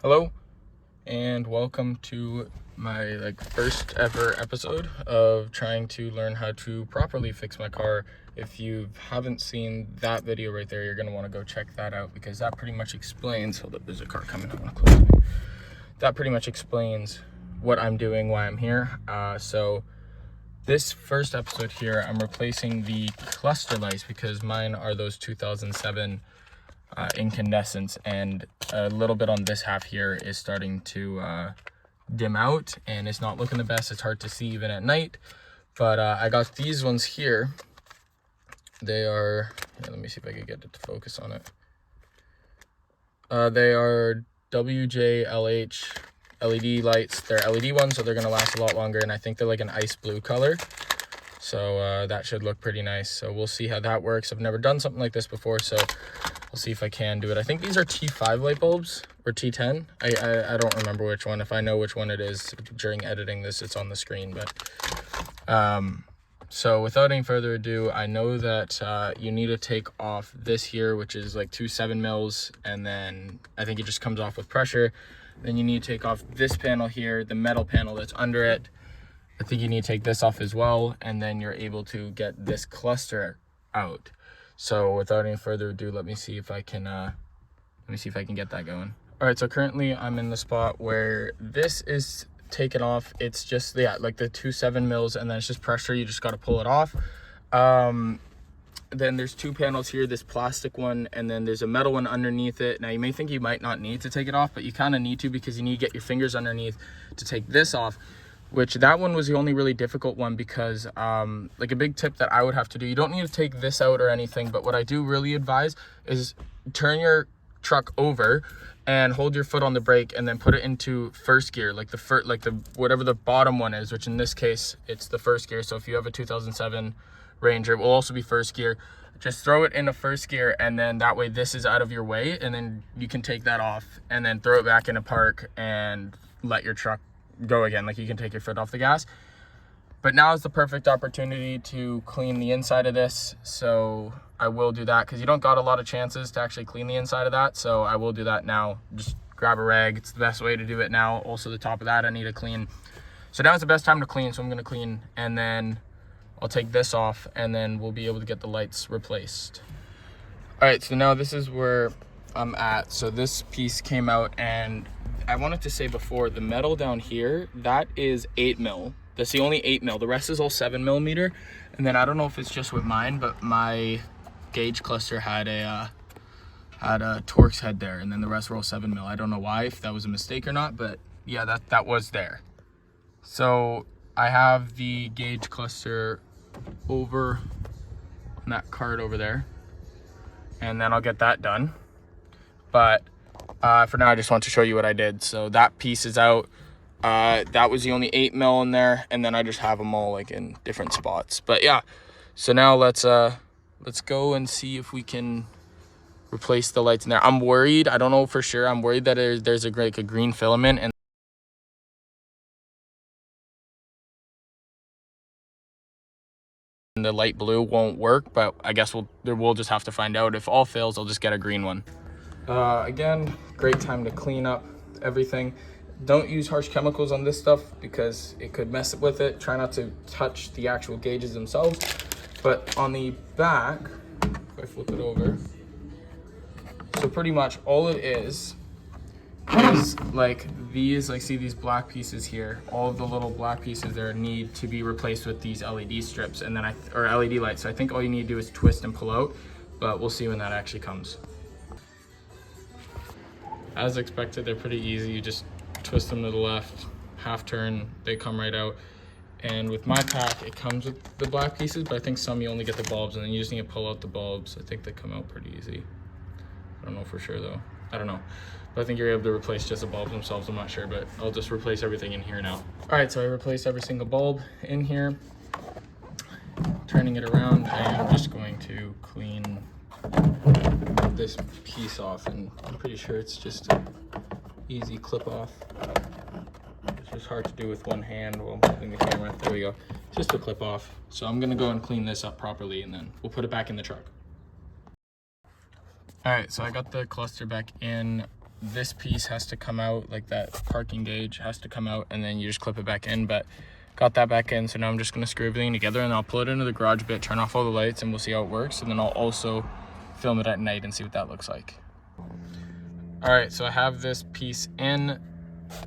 Hello and welcome to my first ever episode of trying to learn how to properly fix my car. If you haven't seen that video right there, you're going to want to go check that out because that pretty much explains, hold up, there's a car coming, I want to close it. That pretty much explains what I'm doing, why I'm here. So this first episode here, I'm replacing the cluster lights because mine are those 2007 incandescents, and a little bit on this half here is starting to dim out and it's not looking the best. It's hard to see even at night, but I got these ones here. They are, let me see if I can get it to focus on it. They are WJLH LED lights. They're LED ones, so they're going to last a lot longer, and I think they're like an ice blue color, so that should look pretty nice. So we'll see how that works. I've never done something like this before, so we'll see if I can do it. I think these are T5 light bulbs or T10. I don't remember which one. If I know which one it is during editing this, it's on the screen. But so without any further ado, I know that you need to take off this here, which is like 2 7 mils, and then I think it just comes off with pressure. Then you need to take off this panel here, the metal panel that's under it. I think you need to take this off as well, and then you're able to get this cluster out. So without any further ado, let me see if I can get that going. All right, so currently I'm in the spot where this is taken off. It's just, yeah, like the 2 7 mils, and then it's just pressure. You just got to pull it off. Then there's 2 panels here, this plastic one, and then there's a metal one underneath it. Now you may think you might not need to take it off, but you kind of need to, because you need to get your fingers underneath to take this off, which that one was the only really difficult one because like a big tip that I would have to do, you don't need to take this out or anything, but what I do really advise is turn your truck over and hold your foot on the brake and then put it into first gear, like the whatever the bottom one is, which in this case it's the first gear. So if you have a 2007 Ranger, it will also be first gear. Just throw it into first gear, and then that way this is out of your way, and then you can take that off and then throw it back into park and let your truck go again. Like, you can take your foot off the gas. But now is the perfect opportunity to clean the inside of this, so I will do that because you don't got a lot of chances to actually clean the inside of that. So I will do that now. Just grab a rag. It's the best way to do it now. Also, the top of that I need to clean. So now is the best time to clean, so I'm going to clean, and then I'll take this off, and then we'll be able to get the lights replaced. All right, so now this is where I'm at. So this piece came out, and I wanted to say before, the metal down here, that is 8 mil. That's the only 8 mil. The rest is all 7 mm. And then I don't know if it's just with mine, but my gauge cluster had a Torx head there, and then the rest were all 7 mil. I don't know why, if that was a mistake or not, but yeah, that was there. So I have the gauge cluster over on that card over there, and then I'll get that done. But for now, I just want to show you what I did. So that piece is out. That was the only 8 mil in there, and then I just have them all like in different spots. But yeah, so now let's go and see if we can replace the lights in there. I'm worried. I don't know for sure. I'm worried that there's a green filament, and the light blue won't work. But I guess we'll just have to find out. If all fails, I'll just get a green one. Again, great time to clean up everything. Don't use harsh chemicals on this stuff because it could mess with it. Try not to touch the actual gauges themselves. But on the back, if I flip it over, so pretty much all it is like these, like, see these black pieces here, all of the little black pieces there need to be replaced with these LED strips, and then or LED lights. So I think all you need to do is twist and pull out, but we'll see when that actually comes. As expected, they're pretty easy. You just twist them to the left, half turn, they come right out. And with my pack, it comes with the black pieces, but I think some you only get the bulbs, and then you just need to pull out the bulbs. I think they come out pretty easy. I don't know for sure though. I don't know. But I think you're able to replace just the bulbs themselves. I'm not sure, but I'll just replace everything in here now. All right, so I replaced every single bulb in here. Turning it around, and I'm just going to clean this piece off, and I'm pretty sure it's just an easy clip off. It's just hard to do with one hand while I'm holding the camera. There we go. It's just a clip off. So I'm gonna go and clean this up properly, and then we'll put it back in the truck. All right, so I got the cluster back in. this piece has to come out, like that parking gauge has to come out, and then you just clip it back in. But got that back in, so now I'm just gonna screw everything together, and I'll pull it into the garage bit, turn off all the lights, and we'll see how it works. And then I'll also film it at night and see what that looks like. All right, so I have this piece in,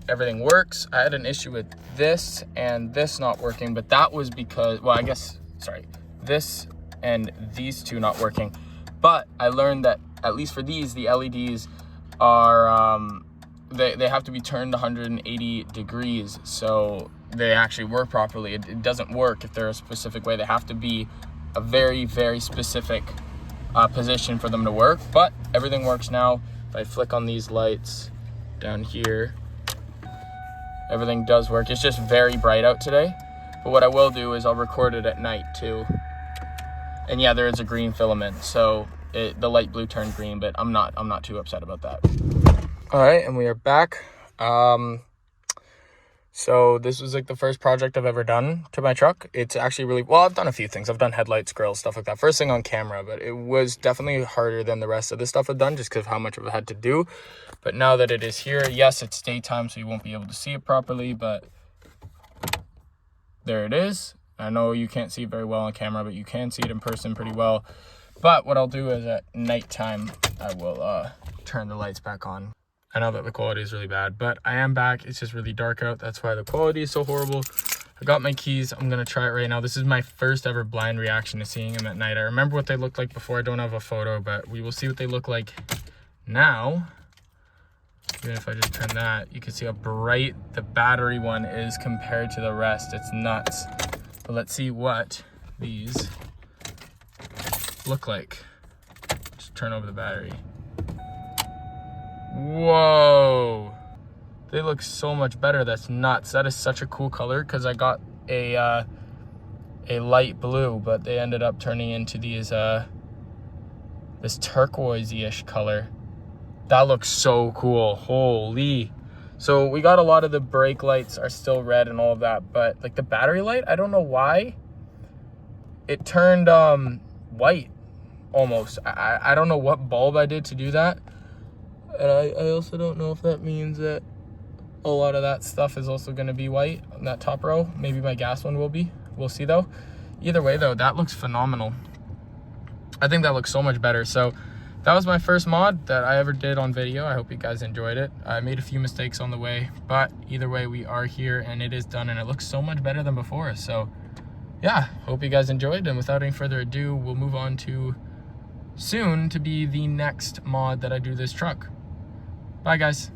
everything works. I had an issue with this and this not working, but that was because, well, I guess, sorry, this and these two not working. But I learned that at least for these, the LEDs are, they have to be turned 180 degrees, so they actually work properly. It doesn't work if they're a specific way. They have to be a very, very specific position for them to work, but everything works now. If I flick on these lights down here, everything does work. It's just very bright out today, but what I will do is I'll record it at night too. And yeah, there is a green filament, so the light blue turned green, but I'm not too upset about that. All right, and we are back. So this was like the first project I've ever done to my truck. It's actually really, well, I've done a few things. I've done headlights, grills, stuff like that. First thing on camera, but it was definitely harder than the rest of the stuff I've done just because of how much I've had to do. But now that it is here, yes, it's daytime, so you won't be able to see it properly, but there it is. I know you can't see it very well on camera, but you can see it in person pretty well. But what I'll do is at nighttime, I will turn the lights back on. I know that the quality is really bad, but I am back. It's just really dark out. That's why the quality is so horrible. I got my keys. I'm going to try it right now. This is my first ever blind reaction to seeing them at night. I remember what they looked like before. I don't have a photo, but we will see what they look like now. Even if I just turn that, you can see how bright the battery one is compared to the rest. It's nuts. But let's see what these look like. Just turn over the battery. Whoa, they look so much better. That's nuts. That is such a cool color because I got a light blue, but they ended up turning into these this turquoise-ish color. That looks so cool. Holy. So we got a lot of the brake lights are still red and all of that, but like the battery light, I don't know why it turned white almost. I don't know what bulb I did to do that. And I also don't know if that means that a lot of that stuff is also going to be white on that top row. Maybe my gas one will be. We'll see though. Either way though, that looks phenomenal. I think that looks so much better. So that was my first mod that I ever did on video. I hope you guys enjoyed it. I made a few mistakes on the way, but either way we are here and it is done and it looks so much better than before. So yeah, hope you guys enjoyed, and without any further ado, we'll move on to soon to be the next mod that I do this truck. Bye guys.